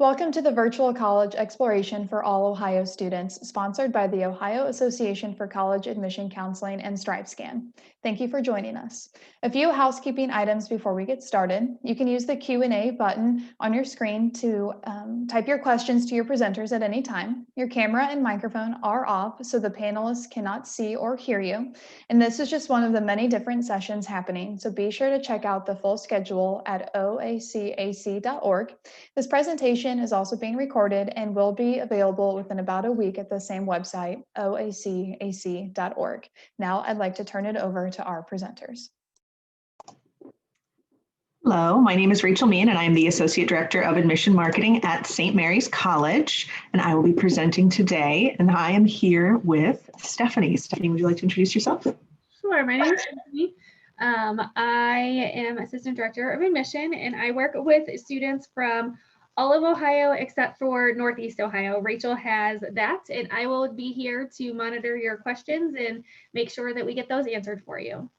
Welcome to the Virtual College Exploration for All Ohio Students, sponsored by the Ohio Association for College Admission Counseling and StriveScan. Thank you for joining us. A few housekeeping items before we get started. You can use the Q&A button on your screen to type your questions to your presenters at any time. Your camera and microphone are off, so the panelists cannot see or hear you. And this is just one of the many different sessions happening, so be sure to check out the full schedule at oacac.org. This presentation is also being recorded and will be available within about a week at the same website, oacac.org. Now I'd like to turn it over to our presenters. Hello, my name is Rachel Meehan and I am the Associate Director of Admission Marketing at St. Mary's College, and I will be presenting today, and I am here with Stephanie. Stephanie, would you like to introduce yourself? Sure, my name is Stephanie. I am Assistant Director of Admission, and I work with students from all of Ohio except for Northeast Ohio. Rachel has that, and I will be here to monitor your questions and make sure that we get those answered for you.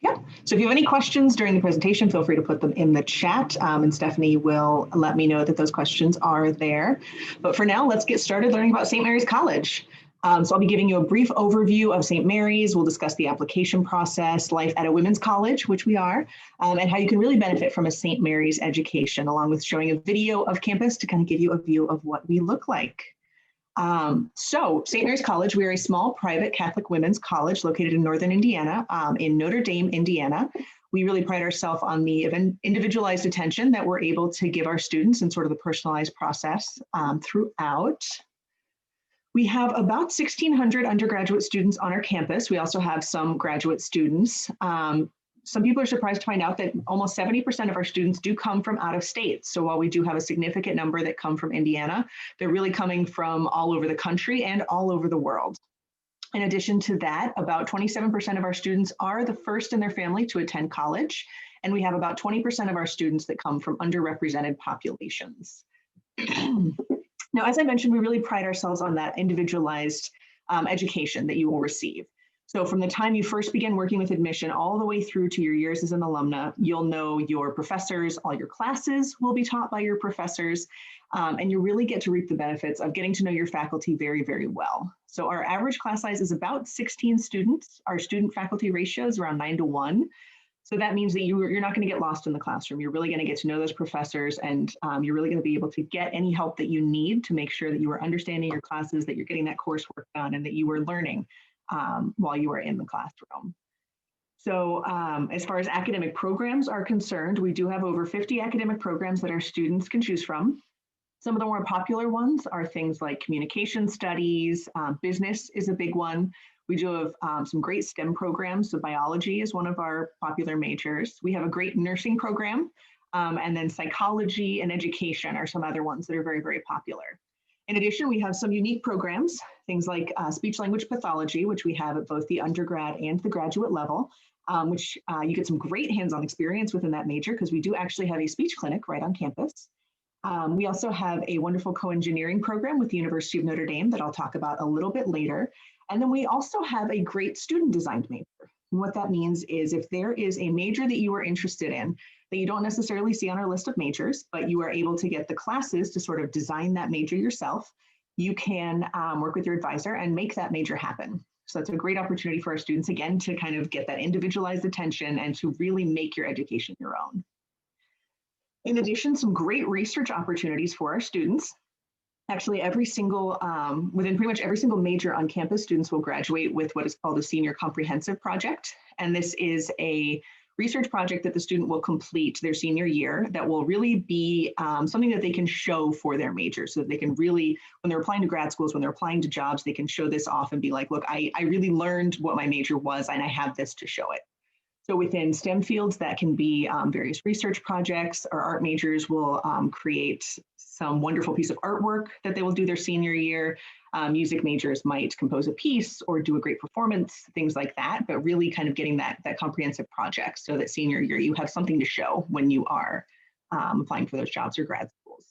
Yeah, so if you have any questions during the presentation, feel free to put them in the chat, and Stephanie will let me know that those questions are there. But for now, let's get started learning about St. Mary's College. So I'll be giving you a brief overview of St. Mary's. We'll discuss the application process, life at a women's college, which we are, and how you can really benefit from a St. Mary's education, along with showing a video of campus to kind of give you a view of what we look like. So St. Mary's College, we are a small private Catholic women's college located in northern Indiana, in Notre Dame, Indiana. We really pride ourselves on the individualized attention that we're able to give our students and sort of the personalized process throughout. We have about 1,600 undergraduate students on our campus. We also have some graduate students. Some people are surprised to find out that almost 70% of our students do come from out of state. So while we do have a significant number that come from Indiana, they're really coming from all over the country and all over the world. In addition to that, about 27% of our students are the first in their family to attend college. And we have about 20% of our students that come from underrepresented populations. Now, as I mentioned, we really pride ourselves on that individualized education that you will receive. So from the time you first begin working with admission all the way through to your years as an alumna, you'll know your professors, all your classes will be taught by your professors, and you really get to reap the benefits of getting to know your faculty very, very well. So our average class size is about 16 students. Our student-faculty ratio is around 9-to-1. So that means that you're not going to get lost in the classroom. You're really going to get to know those professors, and you're really going to be able to get any help that you need to make sure that you are understanding your classes, that you're getting that coursework done, and that you are learning while you are in the classroom. So as far as academic programs are concerned, we do have over 50 academic programs that our students can choose from. Some of the more popular ones are things like communication studies, business is a big one. We do have some great STEM programs. So biology is one of our popular majors. We have a great nursing program, and then psychology and education are some other ones that are very, very popular. In addition, we have some unique programs, things like speech-language pathology, which we have at both the undergrad and the graduate level, which you get some great hands-on experience within that major because we do actually have a speech clinic right on campus. We also have a wonderful co-engineering program with the University of Notre Dame that I'll talk about a little bit later. And then we also have a great student designed major. And what that means is if there is a major that you are interested in that you don't necessarily see on our list of majors, but you are able to get the classes to sort of design that major yourself, you can work with your advisor and make that major happen. So it's a great opportunity for our students, again, to kind of get that individualized attention and to really make your education your own. In addition, some great research opportunities for our students. Actually, within pretty much every single major on campus, students will graduate with what is called a senior comprehensive project. And this is a research project that the student will complete their senior year that will really be something that they can show for their major so that they can really, when they're applying to grad schools, when they're applying to jobs, they can show this off and be like, look, I really learned what my major was and I have this to show it. So within STEM fields, that can be various research projects. Our art majors will create some wonderful piece of artwork that they will do their senior year. Music majors might compose a piece or do a great performance, things like that, but really kind of getting that comprehensive project so that senior year you have something to show when you are applying for those jobs or grad schools.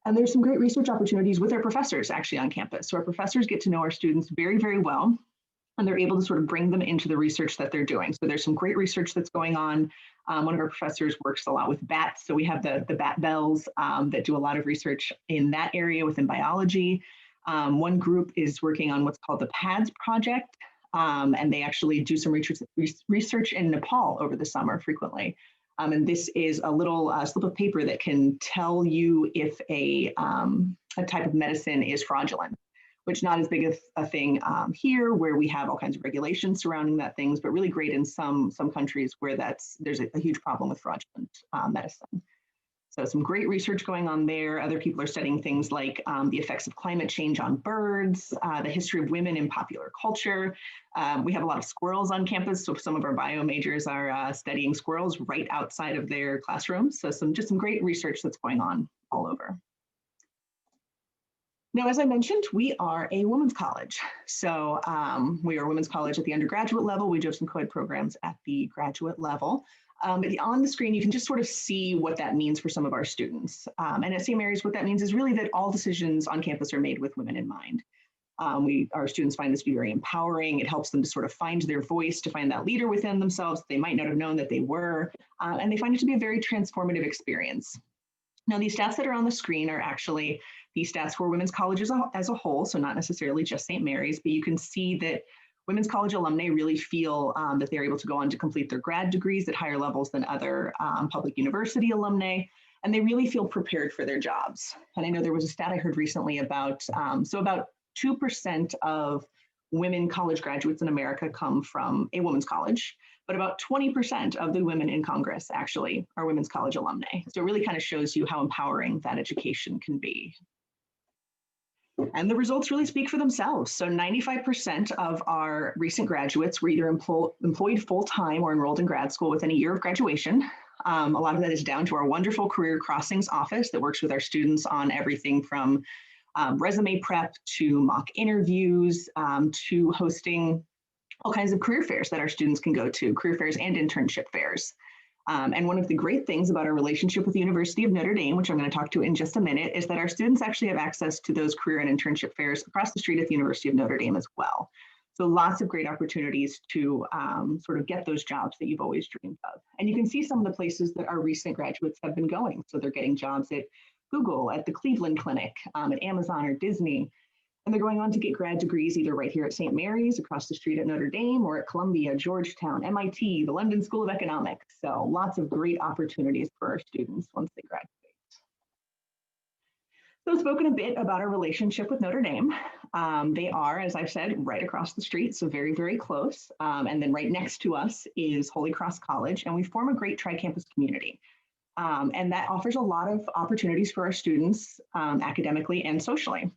And there's some great research opportunities with our professors actually on campus. So our professors get to know our students very, very well. and they're able to sort of bring them into the research that they're doing. So there's some great research that's going on. One of our professors works a lot with bats. So we have the bat bells that do a lot of research in that area within biology. One group is working on what's called the PADS project, and they actually do some research in Nepal over the summer frequently. And this is a little slip of paper that can tell you if a type of medicine is fraudulent, which not as big a thing here, where we have all kinds of regulations surrounding that things, but really great in some countries where there's a huge problem with fraudulent medicine. So some great research going on there. Other people are studying things like the effects of climate change on birds, the history of women in popular culture. We have a lot of squirrels on campus, so some of our bio majors are studying squirrels right outside of their classrooms. So just some great research that's going on all over. Now, as I mentioned, we are a women's college. So we are a women's college at the undergraduate level. We do have some co-ed programs at the graduate level. But on the screen, you can just sort of see what that means for some of our students. And at St. Mary's, what that means is really that all decisions on campus are made with women in mind. Our students find this to be very empowering. It helps them to sort of find their voice, to find that leader within themselves they might not have known that they were. And they find it to be a very transformative experience. Now, these stats that are on the screen are actually the stats for women's colleges as a whole, so not necessarily just St. Mary's, but you can see that women's college alumni really feel that they're able to go on to complete their grad degrees at higher levels than other public university alumni, and they really feel prepared for their jobs. And I know there was a stat I heard recently about 2% of women college graduates in America come from a women's college, but about 20% of the women in Congress actually are women's college alumni. So it really kind of shows you how empowering that education can be. And the results really speak for themselves. So 95% of our recent graduates were either employed full-time or enrolled in grad school within a year of graduation. A lot of that is down to our wonderful Career Crossings office that works with our students on everything from resume prep to mock interviews to hosting all kinds of career fairs that our students can go to, career fairs and internship fairs. And one of the great things about our relationship with the University of Notre Dame, which I'm going to talk to in just a minute, is that our students actually have access to those career and internship fairs across the street at the University of Notre Dame as well. So lots of great opportunities to sort of get those jobs that you've always dreamed of. And you can see some of the places that our recent graduates have been going. So they're getting jobs at Google, at the Cleveland Clinic, at Amazon or Disney. And they're going on to get grad degrees either right here at St. Mary's, across the street at Notre Dame, or at Columbia, Georgetown, MIT, the London School of Economics. So lots of great opportunities for our students once they graduate. So I've spoken a bit about our relationship with Notre Dame. They are, as I've said, right across the street, so very, very close. And then right next to us is Holy Cross College, and we form a great TriCampus community. And that offers a lot of opportunities for our students academically and socially.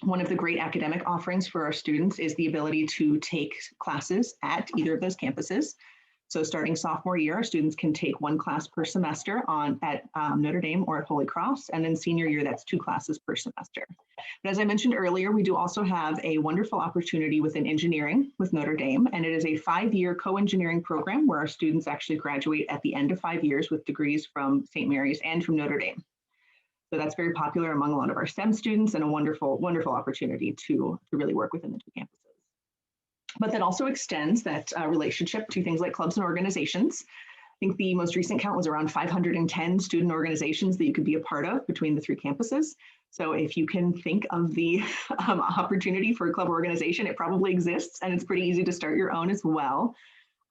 One of the great academic offerings for our students is the ability to take classes at either of those campuses. So starting sophomore year, our students can take one class per semester at Notre Dame or at Holy Cross, and then senior year, that's 2 classes per semester. But as I mentioned earlier, we do also have a wonderful opportunity within engineering with Notre Dame, and it is a 5-year co-engineering program where our students actually graduate at the end of 5 years with degrees from St. Mary's and from Notre Dame. So that's very popular among a lot of our STEM students and a wonderful, wonderful opportunity to really work within the 2 campuses. But that also extends that relationship to things like clubs and organizations. I think the most recent count was around 510 student organizations that you could be a part of between the 3 campuses. So if you can think of the opportunity for a club organization, it probably exists, and it's pretty easy to start your own as well.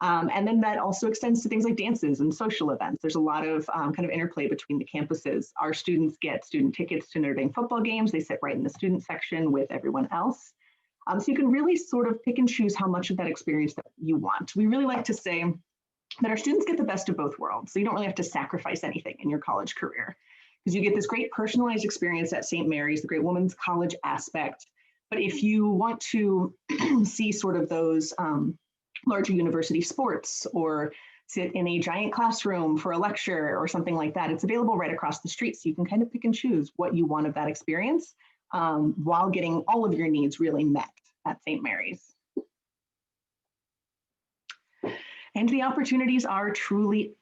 And then that also extends to things like dances and social events. There's a lot of kind of interplay between the campuses. Our students get student tickets to Notre Dame football games. They sit right in the student section with everyone else. So you can really sort of pick and choose how much of that experience that you want. We really like to say that our students get the best of both worlds. So you don't really have to sacrifice anything in your college career, because you get this great personalized experience at St. Mary's, the great women's college aspect. But if you want to see sort of those larger university sports or sit in a giant classroom for a lecture or something like that, it's available right across the street. So you can kind of pick and choose what you want of that experience while getting all of your needs really met at St. Mary's. And the opportunities are truly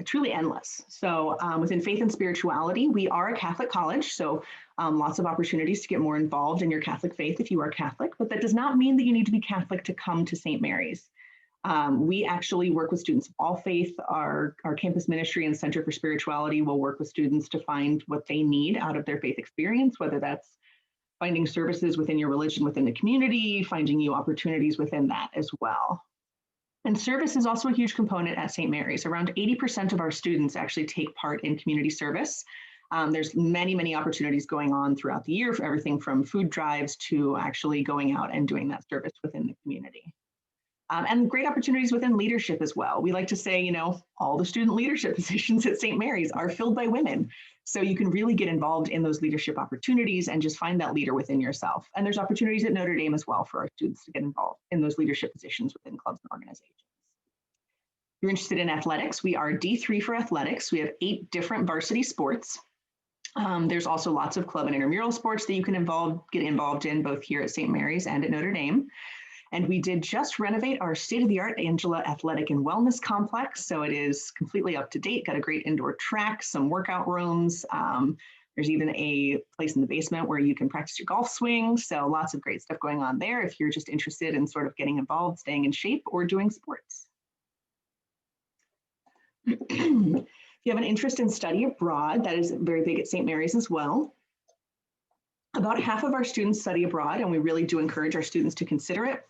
truly endless. So within faith and spirituality, we are a Catholic college, so lots of opportunities to get more involved in your Catholic faith if you are Catholic, but that does not mean that you need to be Catholic to come to St. Mary's. We actually work with students of all faith. Our campus ministry and Center for Spirituality will work with students to find what they need out of their faith experience, whether that's finding services within your religion within the community, finding you opportunities within that as well. And service is also a huge component at St. Mary's. Around 80% of our students actually take part in community service. There's many, many opportunities going on throughout the year for everything from food drives to actually going out and doing that service within the community. And great opportunities within leadership as well. We like to say, you know, all the student leadership positions at St. Mary's are filled by women. So you can really get involved in those leadership opportunities and just find that leader within yourself. And there's opportunities at Notre Dame as well for our students to get involved in those leadership positions within clubs and organizations. If you're interested in athletics, we are D3 for athletics. We have 8 different varsity sports. There's also lots of club and intramural sports that you can get involved in both here at St. Mary's and at Notre Dame. And we did just renovate our state-of-the-art Angela Athletic and Wellness Complex. So it is completely up to date, got a great indoor track, some workout rooms. There's even a place in the basement where you can practice your golf swing. So lots of great stuff going on there if you're just interested in sort of getting involved, staying in shape, or doing sports. If you have an interest in study abroad, that is very big at St. Mary's as well. About half of our students study abroad, and we really do encourage our students to consider it.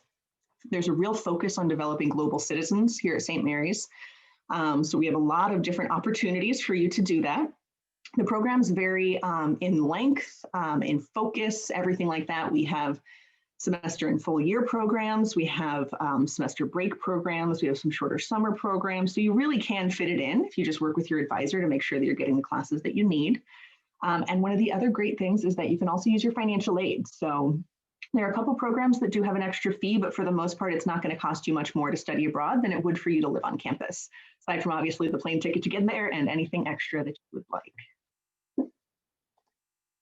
There's a real focus on developing global citizens here at St. Mary's. So we have a lot of different opportunities for you to do that. The programs vary in length, in focus, everything like that. We have semester and full year programs. We have semester break programs. We have some shorter summer programs. So you really can fit it in if you just work with your advisor to make sure that you're getting the classes that you need. And one of the other great things is that you can also use your financial aid. So there are a couple programs that do have an extra fee, but for the most part, it's not going to cost you much more to study abroad than it would for you to live on campus, aside from obviously the plane ticket to get there and anything extra that you would like.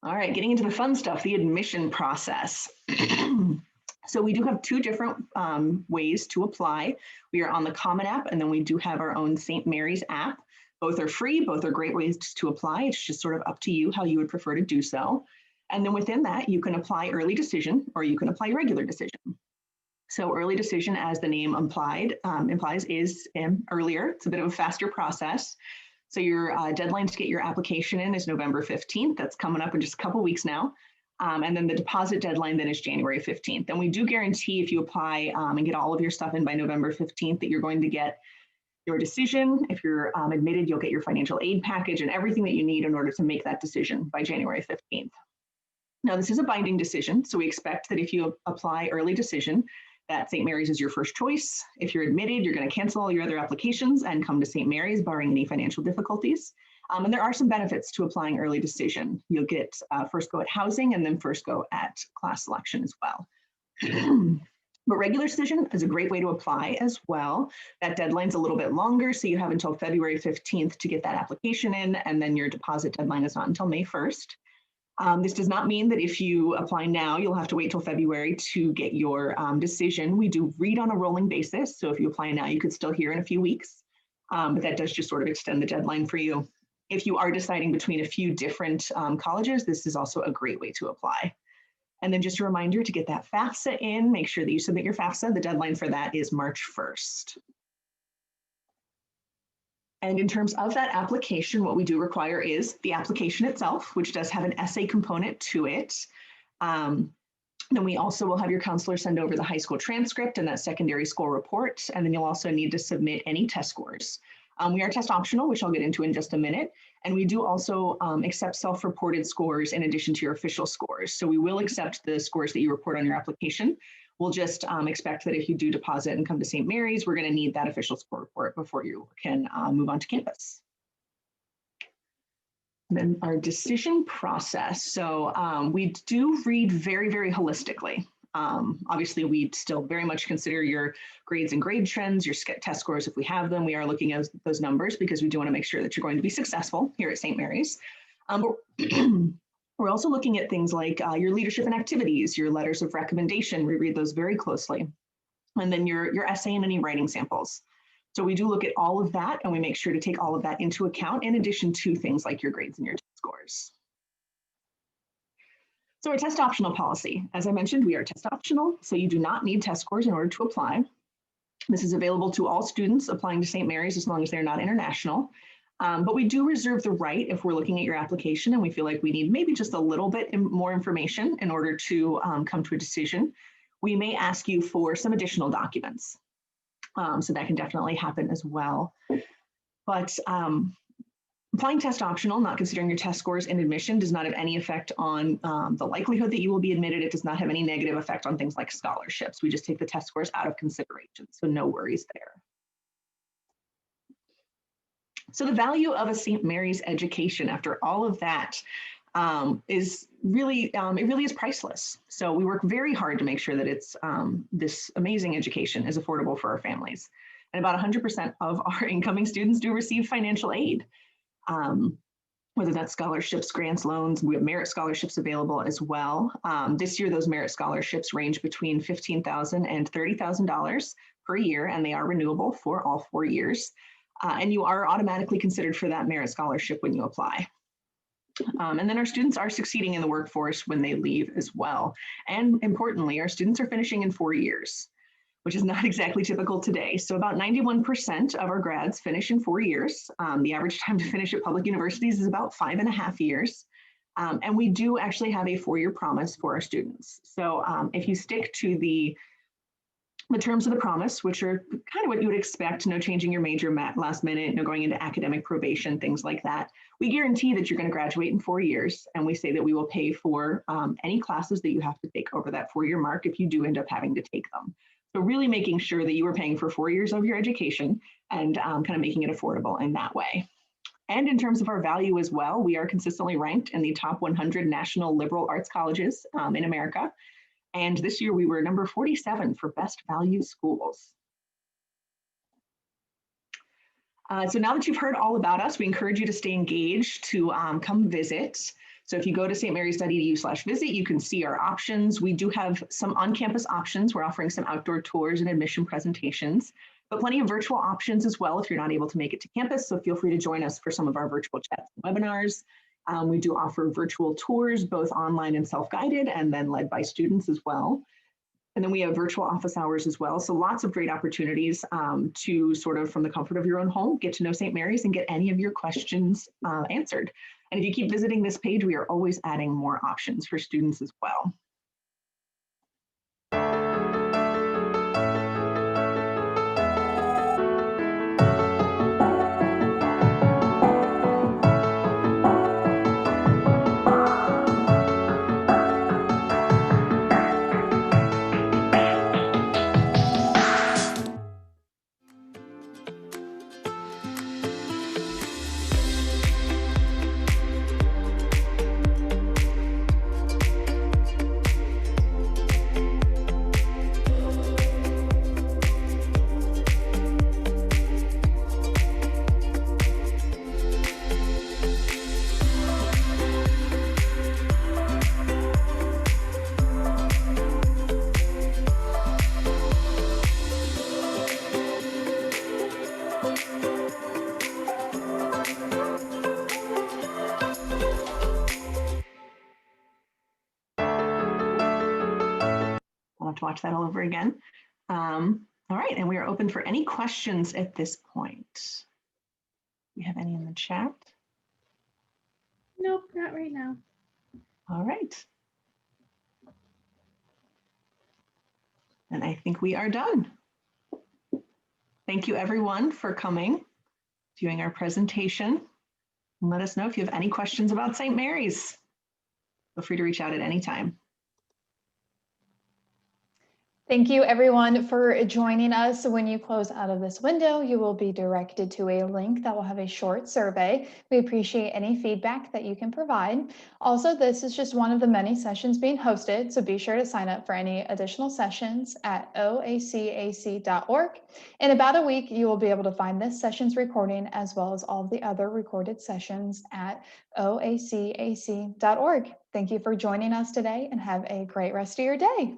All right, getting into the fun stuff, the admission process. So we do have 2 different ways to apply. We are on the Common App, and then we do have our own St. Mary's app. Both are free, both are great ways to apply. It's just sort of up to you how you would prefer to do so. And then within that, you can apply early decision or you can apply regular decision. So early decision, as the name implies, is earlier. It's a bit of a faster process. So your deadline to get your application in is November 15th. That's coming up in just a couple weeks now. And then the deposit deadline then is January 15th. And we do guarantee if you apply and get all of your stuff in by November 15th that you're going to get your decision. If you're admitted, you'll get your financial aid package and everything that you need in order to make that decision by January 15th. Now, this is a binding decision, so we expect that if you apply early decision, that St. Mary's is your first choice. If you're admitted, you're going to cancel all your other applications and come to St. Mary's, barring any financial difficulties. And there are some benefits to applying early decision. You'll get first go at housing and then first go at class selection as well. But regular decision is a great way to apply as well. That deadline's a little bit longer, so you have until February 15th to get that application in, and then your deposit deadline is not until May 1st. This does not mean that if you apply now, you'll have to wait till February to get your decision. We do read on a rolling basis, so if you apply now, you could still hear in a few weeks, but that does just sort of extend the deadline for you. If you are deciding between a few different colleges, this is also a great way to apply. And then just a reminder to get that FAFSA in, make sure that you submit your FAFSA. The deadline for that is March 1st. And in terms of that application, what we do require is the application itself, which does have an essay component to it. Then we also will have your counselor send over the high school transcript and that secondary school report. And then you'll also need to submit any test scores. We are test optional, which I'll get into in just a minute. And we do also accept self-reported scores in addition to your official scores. So we will accept the scores that you report on your application. We'll just expect that if you do deposit and come to St. Mary's, we're going to need that official score report before you can move on to campus. And then our decision process. So we do read very, very holistically. Obviously, we still very much consider your grades and grade trends, your test scores if we have them. We are looking at those numbers because we do want to make sure that you're going to be successful here at St. Mary's. We're also looking at things like your leadership and activities, your letters of recommendation. We read those very closely. And then your essay and any writing samples. So we do look at all of that, and we make sure to take all of that into account in addition to things like your grades and your test scores. So our test optional policy, as I mentioned, we are test optional, so you do not need test scores in order to apply. This is available to all students applying to St. Mary's as long as they're not international. But we do reserve the right, if we're looking at your application and we feel like we need maybe just a little bit more information in order to come to a decision, we may ask you for some additional documents. So that can definitely happen as well. But applying test optional, not considering your test scores in admission, does not have any effect on the likelihood that you will be admitted. It does not have any negative effect on things like scholarships. We just take the test scores out of consideration, so no worries there. So the value of a St. Mary's education after all of that is really, it really is priceless. So we work very hard to make sure that it's this amazing education is affordable for our families. And about 100% of our incoming students do receive financial aid. Whether that's scholarships, grants, loans, we have merit scholarships available as well. This year, those merit scholarships range between $15,000 and $30,000 per year, and they are renewable for all 4 years. And you are automatically considered for that merit scholarship when you apply. And then our students are succeeding in the workforce when they leave as well. And importantly, our students are finishing in 4 years, which is not exactly typical today. So about 91% of our grads finish in 4 years. The average time to finish at public universities is about 5.5 years. And we do actually have a 4-year promise for our students. So if you stick to the terms of the promise, which are kind of what you would expect, no changing your major last minute, no going into academic probation, things like that, we guarantee that you're going to graduate in 4 years. And we say that we will pay for any classes that you have to take over that 4-year mark if you do end up having to take them. So really making sure that you are paying for 4 years of your education and kind of making it affordable in that way. And in terms of our value as well, we are consistently ranked in the top 100 national liberal arts colleges in America. And this year we were number 47 for best value schools. So now that you've heard all about us, we encourage you to stay engaged, to come visit. So if you go to stmarys.edu/visit, you can see our options. We do have some on-campus options. We're offering some outdoor tours and admission presentations, but plenty of virtual options as well if you're not able to make it to campus. So feel free to join us for some of our virtual chats and webinars. We do offer virtual tours, both online and self-guided, and then led by students as well. And then we have virtual office hours as well. So lots of great opportunities to sort of, from the comfort of your own home, get to know St. Mary's and get any of your questions answered. And if you keep visiting this page, we are always adding more options for students as well. To watch that all over again. All right, and we are open for any questions at this point. Do we have any in the chat? Nope, not right now. All right. And I think we are done. Thank you everyone for coming, viewing our presentation. And let us know if you have any questions about St. Mary's. Feel free to reach out at any time. Thank you everyone for joining us. When you close out of this window, you will be directed to a link that will have a short survey. We appreciate any feedback that you can provide. Also, this is just one of the many sessions being hosted, so be sure to sign up for any additional sessions at oacac.org. In about a week, you will be able to find this session's recording as well as all of the other recorded sessions at oacac.org. Thank you for joining us today and have a great rest of your day.